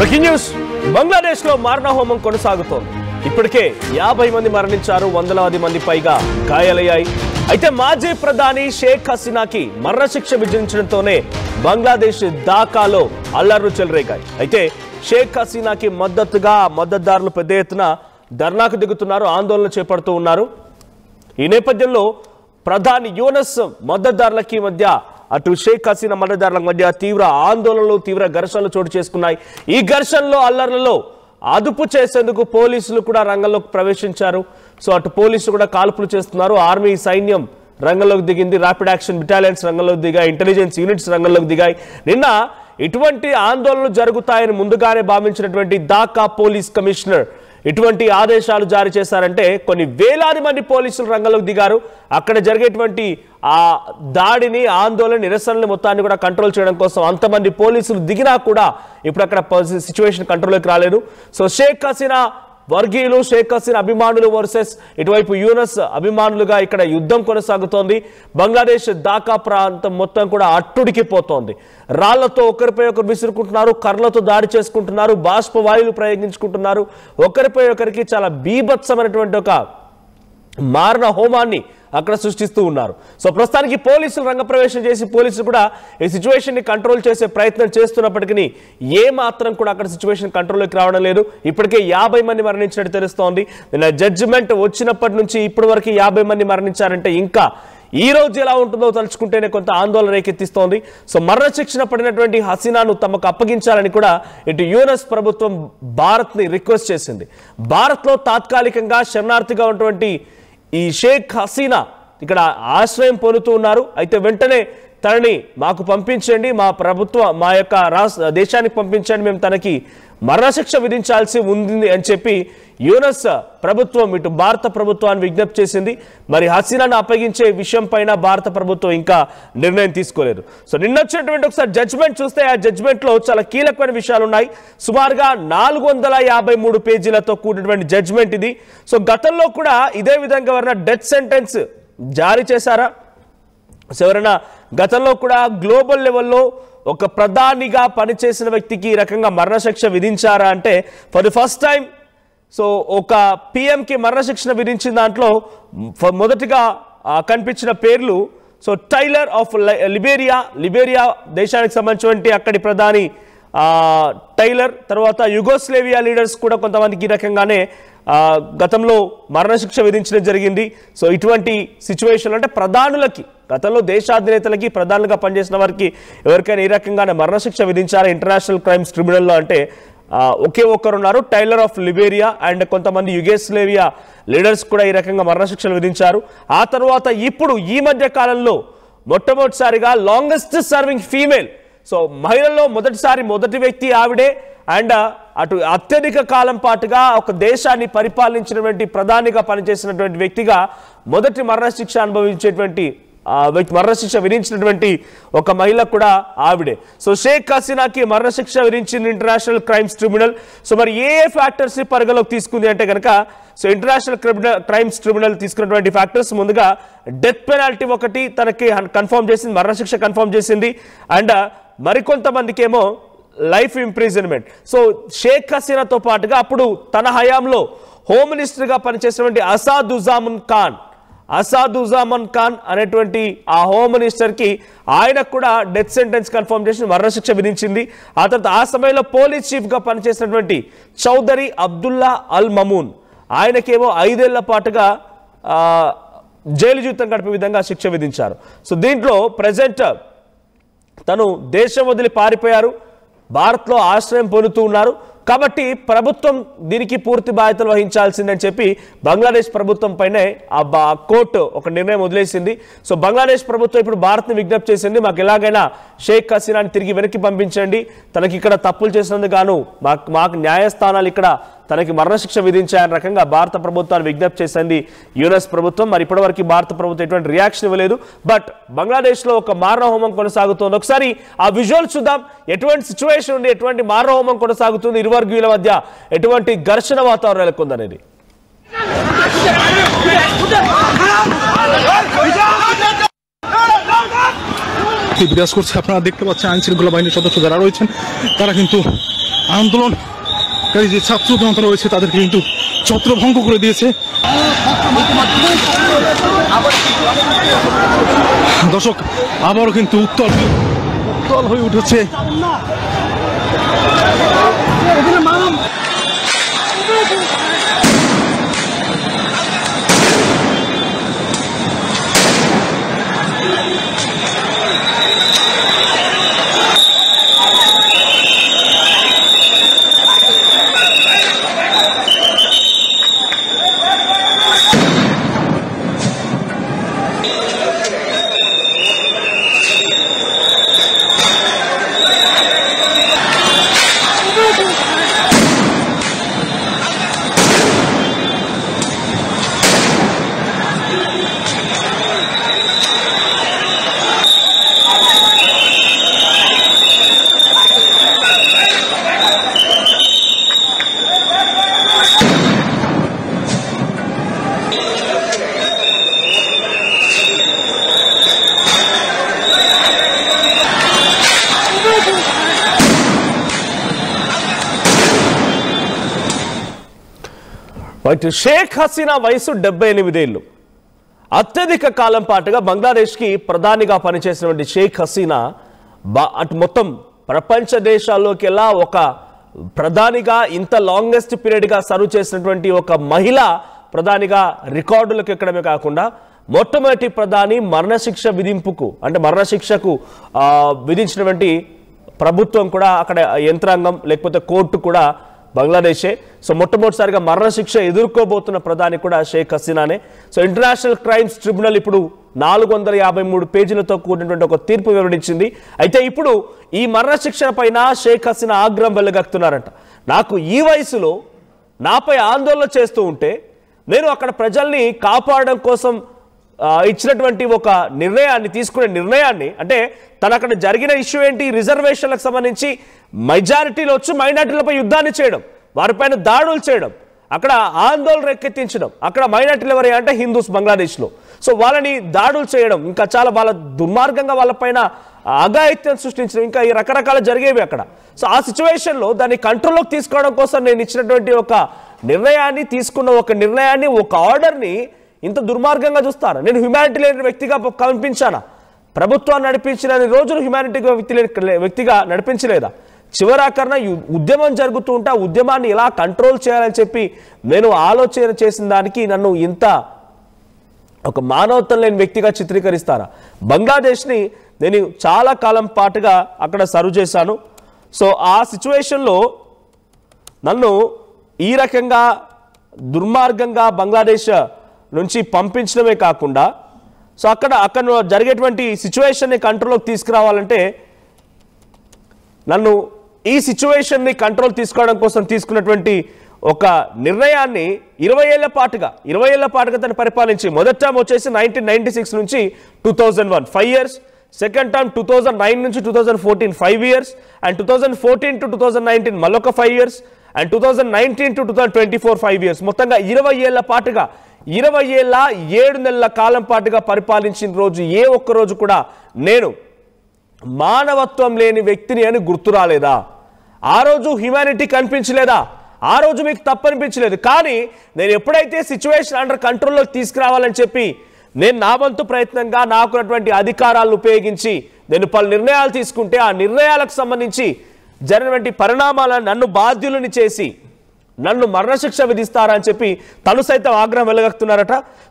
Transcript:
Breaking news Bangladesh లో మారణ హోమం కొనసాగుతోంది. ఇప్పటికే 50 మంది మరణించారు, వందలాది మంది పైగా గాయాలయ్యాయి. అయితే మాజీ ప్రధాని షేక్ హసీనాకి మరణశిక్ష విధించడంతోనే బంగ్లాదేశ్ ఢాకాలో అల్లర్లు చెలరేగాయి. అయితే షేక్ హసీనాకి మద్దతుదారులు పెద్ద ఎత్తున ధర్నాకు దిగుతున్నారు, ఆందోళన చేపడుతూ ఉన్నారు. ఈ నేపథ్యంలో ప్రధాని యూనస్ మద్దతుదారులకి మధ్య అటు షేక్ హసీనా మద్దతుదారుల మధ్య తీవ్ర ఆందోళనలు, తీవ్ర ఘర్షణలు చోటు చేసుకున్నాయి. ఈ ఘర్షణలో అల్లర్లలో అదుపు చేసేందుకు పోలీసులు కూడా రంగంలోకి ప్రవేశించారు. సో అటు పోలీసులు కూడా కాల్పులు చేస్తున్నారు. ఆర్మీ సైన్యం రంగంలోకి దిగింది, ర్యాపిడ్ యాక్షన్ బెటాలియన్స్ రంగంలోకి దిగాయి, ఇంటెలిజెన్స్ యూనిట్స్ రంగంలోకి దిగాయి. నిన్న ఇటువంటి ఆందోళనలు జరుగుతాయని ముందుగానే భావించినటువంటి ఢాకా పోలీస్ కమిషనర్ ఇటువంటి ఆదేశాలు జారీ చేశారంటే కొన్ని వేలాది మంది పోలీసులు రంగంలోకి దిగారు. అక్కడ జరిగేటువంటి ఆ దాడిని, ఆందోళన, నిరసనలు మొత్తాన్ని కూడా కంట్రోల్ చేయడం కోసం అంతమంది పోలీసులు దిగినా కూడా ఇప్పుడు అక్కడ సిచ్యువేషన్ కంట్రోల్లోకి రాలేదు. సో షేక్ హసీనా వర్గీయులు, షేక్ హసీనా అభిమానులు వర్సెస్ ఇటువైపు యూనస్ అభిమానులుగా ఇక్కడ యుద్ధం కొనసాగుతోంది. బంగ్లాదేశ్ ఢాకా ప్రాంతం మొత్తం కూడా అట్టుడికిపోతోంది. రాళ్లతో ఒకరిపై ఒకరు విసురుకుంటున్నారు, కర్రలతో దాడి చేసుకుంటున్నారు, బాష్పవాయువులు ప్రయోగించుకుంటున్నారు. ఒకరిపై ఒకరికి చాలా బీభత్సమైనటువంటి ఒక మారణ హోమాన్ని అక్కడ సృష్టిస్తూ ఉన్నారు. సో ప్రస్తుతానికి పోలీసులు రంగప్రవేశం చేసి పోలీసులు కూడా ఈ సిచ్యువేషన్ ని కంట్రోల్ చేసే ప్రయత్నం చేస్తున్నప్పటికీ ఏ మాత్రం కూడా అక్కడ సిచ్యువేషన్ కంట్రోల్లోకి రావడం లేదు. ఇప్పటికే 50 మంది మరణించినట్టు తెలుస్తోంది. నిన్న జడ్జిమెంట్ వచ్చినప్పటి నుంచి ఇప్పటి వరకు 50 మంది మరణించారంటే ఇంకా ఈ రోజు ఎలా ఉంటుందో తలుచుకుంటేనే కొంత ఆందోళన రేకెత్తిస్తోంది. సో మరణశిక్షణ పడినటువంటి హసీనాను తమకు అప్పగించాలని కూడా ఇటు యూనస్ ప్రభుత్వం భారత్ ని రిక్వెస్ట్ చేసింది. భారత్ లో తాత్కాలికంగా శరణార్థిగా ఉన్నటువంటి ఈ షేక్ హసీనా ఇక్కడ ఆశ్రయం పొందుతూ ఉన్నారు. అయితే వెంటనే తనని మాకు పంపించండి, మా యొక్క దేశానికి పంపించండి, మేము తనకి మరణశిక్ష విధించాల్సి ఉంది అని చెప్పి యూనస్ ప్రభుత్వం ఇటు భారత ప్రభుత్వాన్ని విజ్ఞప్తి చేసింది. మరి హసీనాను అప్పగించే విషయం పైన భారత ప్రభుత్వం ఇంకా నిర్ణయం తీసుకోలేదు. సో నిన్న వచ్చినటువంటి ఒకసారి జడ్జిమెంట్ చూస్తే ఆ జడ్జిమెంట్ లో చాలా కీలకమైన విషయాలు ఉన్నాయి. సుమారుగా 453 పేజీలతో కూడినటువంటి జడ్జిమెంట్ ఇది. సో గతంలో కూడా ఇదే విధంగా ఎవరైనా డెత్ సెంటెన్స్ జారీ చేశారా? సో ఎవరైనా గతంలో కూడా గ్లోబల్ లెవెల్లో ఒక ప్రధానిగా పనిచేసిన వ్యక్తికి ఈ రకంగా మరణశిక్ష విధించారా అంటే for the first time so ఒక పిఎంకి మరణశిక్షణ విధించిన దాంట్లో మొదటిగా కనిపించిన పేర్లు సో టైలర్ ఆఫ్ లిబేరియా దేశానికి సంబంధించినటువంటి అక్కడి ప్రధాని టైలర్, తర్వాత యుగోస్లేవియా లీడర్స్ కూడా కొంతమందికి ఈ రకంగానే గతంలో మరణశిక్ష విధించడం జరిగింది. సో ఇటువంటి సిచ్యువేషన్ అంటే ప్రధానులకి, గతంలో దేశాధినేతలకి ప్రధానులుగా పనిచేసిన వారికి ఎవరికైనా ఈ రకంగానే మరణశిక్ష విధించారా ఇంటర్నేషనల్ క్రైమ్స్ ట్రిబ్యునల్లో అంటే ఒకే ఒక్కరు ఉన్నారు, టైలర్ ఆఫ్ లిబేరియా. అండ్ కొంతమంది యుగోస్లేవియా లీడర్స్ కూడా ఈ రకంగా మరణశిక్షలు విధించారు. ఆ తర్వాత ఇప్పుడు ఈ మధ్య కాలంలో మొట్టమొదటిసారిగా లాంగెస్ట్ సర్వింగ్ ఫీమేల్, సో మహిళల్లో మొదటి వ్యక్తి ఆవిడే. అండ్ అటు అత్యధిక కాలం పాటుగా ఒక దేశాన్ని పరిపాలించినటువంటి ప్రధానిగా పనిచేసినటువంటి వ్యక్తిగా మొదటి మరణశిక్ష అనుభవించేటువంటి మరణశిక్ష విధించినటువంటి ఒక మహిళ కూడా ఆవిడే. సో షేక్ హసీనాకి మరణశిక్ష విధించింది ఇంటర్నేషనల్ క్రైమ్స్ ట్రిబ్యునల్. సో మరి ఏ ఫ్యాక్టర్స్ ని పరిగణలోకి తీసుకుంది అంటే కనుక సో ఇంటర్నేషనల్ క్రైమ్స్ ట్రిబ్యునల్ తీసుకున్నటువంటి ఫ్యాక్టర్స్ ముందుగా డెత్ పెనాల్టీ ఒకటి తనకి కన్ఫర్మ్ చేసింది, మరణశిక్ష కన్ఫర్మ్ చేసింది. అండ్ మరికొంతమందికి ఏమో లైఫ్ ఇంప్రిజన్మెంట్. సో షేక్ హసీనాతో పాటుగా అప్పుడు తన హయాంలో హోమ్ మినిస్టర్గా పనిచేసినటువంటి అసాదుజామన్ ఖాన్ అనేటువంటి ఆ హోమ్ మినిస్టర్కి ఆయనకు కూడా డెత్ సెంటెన్స్ కన్ఫర్మ్ చేసి మరణశిక్ష విధించింది. ఆ తర్వాత ఆ సమయంలో పోలీస్ చీఫ్గా పనిచేసినటువంటి చౌదరి అబ్దుల్లా అల్ మమూన్ ఆయనకేమో 5 ఏళ్ల పాటుగా జైలు జీవితం గడిపే విధంగా శిక్ష విధించారు. సో దీంట్లో ప్రజెంట్ తను దేశం వదిలి పారిపోయారు, భారత్లో ఆశ్రయం పొందుతూ ఉన్నారు. కాబట్టి ప్రభుత్వం దీనికి పూర్తి బాధ్యతలు వహించాల్సిందని చెప్పి బంగ్లాదేశ్ ప్రభుత్వం పైనే ఆ కోర్టు ఒక నిర్ణయం వదిలేసింది. సో బంగ్లాదేశ్ ప్రభుత్వం ఇప్పుడు భారత్ని విజ్ఞప్తి చేసింది, మాకు ఎలాగైనా షేక్ హసీనాని తిరిగి వెనక్కి పంపించండి, తనకి ఇక్కడ తప్పులు చేసినందుకు గాను మాకు న్యాయస్థానాలు ఇక్కడ తనకి మరణశిక్ష విధించాయని రకంగా భారత ప్రభుత్వాన్ని విజ్ఞప్తి చేసింది యూనస్ ప్రభుత్వం. మరి ఇప్పటివరకు భారత ప్రభుత్వం ఎటువంటి రియాక్షన్ ఇవ్వలేదు. బట్ బంగ్లాదేశ్లో ఒక మారణ హోమం కొనసాగుతోంది. ఒకసారి ఆ విజువల్ చూద్దాం, ఎటువంటి సిచ్యువేషన్ ఉంది, ఎటువంటి మారణ హోమం కొనసాగుతుంది, ఇరు వర్గీయుల మధ్య ఎటువంటి ఘర్షణ వాతావరణం నెలకొందనేది. বিরাজ করছে। আপনারা দেখতে পাচ্ছেন আইন শৃঙ্খলা বাহিনীর সদস্য যারা রয়েছেন তারা কিন্তু আন্দোলনকারী যে ছাত্র জনতা রয়েছে তাদেরকে কিন্তু ছত্রভঙ্গ করে দিয়েছে। দর্শক, আবারও কিন্তু উত্তল হয়ে উঠেছে। షేక్ హసీనా వయసు 78 ఏళ్లు. అత్యధిక కాలం పాటుగా బంగ్లాదేశ్కి ప్రధానిగా పనిచేసినటువంటి షేక్ హసీనా అటు మొత్తం ప్రపంచ దేశాల్లోకెల్లా ఒక ప్రధానిగా ఇంత లాంగెస్ట్ పీరియడ్గా సర్వ్ చేసినటువంటి ఒక మహిళ ప్రధానిగా రికార్డులకు ఎక్కడమే కాకుండా మొట్టమొదటి ప్రధాని మరణశిక్ష విధింపుకు అంటే మరణశిక్షకు విధించినటువంటి ప్రభుత్వం కూడా అక్కడ యంత్రాంగం లేకపోతే కోర్టు కూడా బంగ్లాదేశే. సో మొట్టమొదటిసారిగా మరణశిక్ష ఎదుర్కోబోతున్న ప్రధాని కూడా షేక్ హసీనానే. సో ఇంటర్నేషనల్ క్రైమ్స్ ట్రిబ్యునల్ ఇప్పుడు 453 పేజీలతో కూడినటువంటి ఒక తీర్పు వెల్లడించింది. అయితే ఇప్పుడు ఈ మరణశిక్ష పైన షేక్ హసీనా ఆగ్రహం వెళ్లగక్కుతున్నారంట. నాకు ఈ వయసులో నాపై ఆందోళన చేస్తూ ఉంటే నేను అక్కడ ప్రజల్ని కాపాడడం కోసం ఇచ్చినటువంటి ఒక నిర్ణయాన్ని తీసుకునే నిర్ణయాన్ని అంటే తన అక్కడ జరిగిన ఇష్యూ ఏంటి, రిజర్వేషన్లకు సంబంధించి మెజారిటీలో వచ్చి మైనార్టీలపై యుద్ధాన్ని చేయడం, వారిపైన దాడులు చేయడం, అక్కడ ఆందోళన రేకెత్తించడం, అక్కడ మైనార్టీలు ఎవరు అంటే హిందూస్ బంగ్లాదేశ్లో. సో వాళ్ళని దాడులు చేయడం, ఇంకా చాలా వాళ్ళ దుర్మార్గంగా వాళ్ళపైన అఘాయిత్యం సృష్టించడం, ఇంకా ఈ రకరకాల జరిగేవి అక్కడ. సో ఆ సిచ్యువేషన్లో దాన్ని కంట్రోల్లోకి తీసుకోవడం కోసం నేను ఇచ్చినటువంటి ఒక నిర్ణయాన్ని ఒక ఆర్డర్ని ఇంత దుర్మార్గంగా చూస్తారా? నేను హ్యుమానిటీ లేని వ్యక్తిగా కనిపించానా? ప్రభుత్వాన్ని నడిపించిన రోజులు హ్యుమానిటీ వ్యక్తిగా నడిపించలేదా? చివరాకరణ ఉద్యమం జరుగుతూ ఉంటే ఆ ఉద్యమాన్ని ఎలా కంట్రోల్ చేయాలని చెప్పి నేను ఆలోచన చేసిన దానికి నన్ను ఇంత ఒక మానవత్వం లేని వ్యక్తిగా చిత్రీకరిస్తారా? బంగ్లాదేశ్ని నేను చాలా కాలం పాటుగా అక్కడ సర్వ్ చేశాను. సో ఆ సిచ్యువేషన్లో నన్ను ఈ రకంగా దుర్మార్గంగా బంగ్లాదేశ్ నుంచి పంపించడమే కాకుండా సో అక్కడ జరిగేటువంటి సిచ్యువేషన్ని కంట్రోల్లోకి తీసుకురావాలంటే నన్ను ఈ సిచ్యువేషన్ని కంట్రోల్ తీసుకోవడం కోసం తీసుకున్నటువంటి ఒక నిర్ణయాన్ని 20 ఏళ్ల పాటుగా తను పరిపాలించి మొదటి టర్మ్ వచ్చేసి 1996 నుంచి 2001 5 ఇయర్స్, సెకండ్ టర్మ్ 2009 నుంచి 2014 5 years, and 2014 to 2019 మళ్ళొక 5 years, and 2019 to 2024 5 years. మొత్తంగా 20 ఏళ్ల పాటుగా 20 ఏళ్ల 7 నెలల కాలం పాటుగా పరిపాలించిన రోజు ఏ ఒక్క రోజు కూడా నేను మానవత్వం లేని వ్యక్తిని అని గుర్తు రాలేదా? ఆ రోజు హ్యుమానిటీ కనిపించలేదా? ఆ రోజు మీకు తప్పనిపించలేదు. కానీ నేను ఎప్పుడైతే సిచ్యువేషన్ అండర్ కంట్రోల్లోకి తీసుకురావాలని చెప్పి నేను నా వంతు ప్రయత్నంగా నాకున్నటువంటి అధికారాలను ఉపయోగించి నేను పలు నిర్ణయాలు తీసుకుంటే ఆ నిర్ణయాలకు సంబంధించి జరిగినటువంటి పరిణామాలను నన్ను బాధ్యులని చేసి నన్ను మరణశిక్ష విధిస్తారని చెప్పి తను సైతం ఆగ్రహం వెలగక్కుతున్నారట.